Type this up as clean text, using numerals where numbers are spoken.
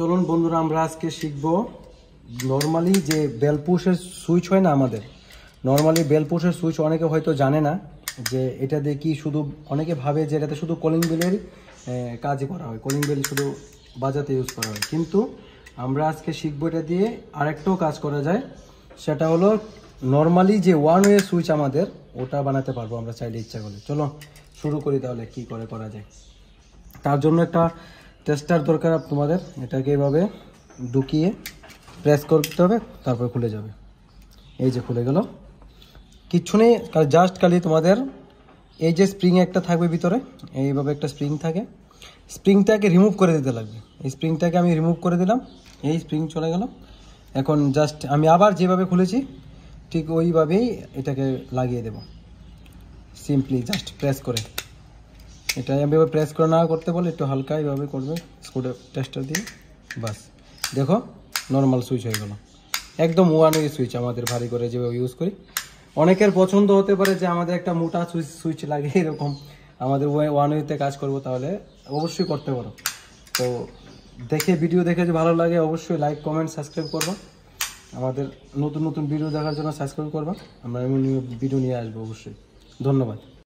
চলুন বন্ধুরা, আমরা আজকে শিখব নর্মালি যে বেল পুশের সুইচ হয় না আমাদের। নর্মালি বেল পুশের সুইচ অনেকে হয়তো জানে না যে এটা দিয়ে কি, শুধু অনেকে ভাবে যে এটাতে শুধু কলিং বেলের কাজই করা হয়, কলিং বেল শুধু বাজাতে ইউজ করা হয়। কিন্তু আমরা আজকে শিখবো এটা দিয়ে আরেকটাও কাজ করা যায়, সেটা হলো নর্মালি যে ওয়ান ওয়ে সুইচ আমাদের, ওটা বানাতে পারবো আমরা চাইলে, ইচ্ছা করলে। চলো শুরু করি তাহলে কি করে করা যায়। তার জন্য একটা টেস্টার দরকার তোমাদের। এটাকে এভাবে ঢুকিয়ে প্রেস করতে হবে, তারপর খুলে যাবে। এই যে খুলে গেল, কিচ্ছু নেই, জাস্ট খালি তোমাদের এই যে স্প্রিং একটা থাকবে ভিতরে, এইভাবে একটা স্প্রিং থাকে, স্প্রিংটাকে রিমুভ করে দিতে লাগবে। এই স্প্রিংটাকে আমি রিমুভ করে দিলাম, এই স্প্রিং চলে গেল। এখন জাস্ট আমি আবার যেভাবে খুলেছি ঠিক ওইভাবেই এটাকে লাগিয়ে দেব, সিম্পলি জাস্ট প্রেস করে। এটা এভাবে প্রেস করে না করতে বলে, একটু হালকা এইভাবে করবে স্ক্রু টেস্টার দিয়ে, বাস দেখো নর্মাল সুইচ হয়ে গেল। একদম ওয়ান ওয়ে সুইচ আমাদের ভারী করে যেভাবে ইউজ করি। অনেকের পছন্দ হতে পারে যে আমাদের একটা মোটা সুইচ লাগে, এরকম আমাদের ওয়ান ওয়েতে কাজ করব, তাহলে অবশ্যই করতে পারো। তো ভিডিও দেখে যে ভালো লাগে অবশ্যই লাইক কমেন্ট সাবস্ক্রাইব করবো। আমাদের নতুন নতুন ভিডিও দেখার জন্য সাবস্ক্রাইব করবা। আমরা এমন ভিডিও নিয়ে আসবো অবশ্যই। ধন্যবাদ।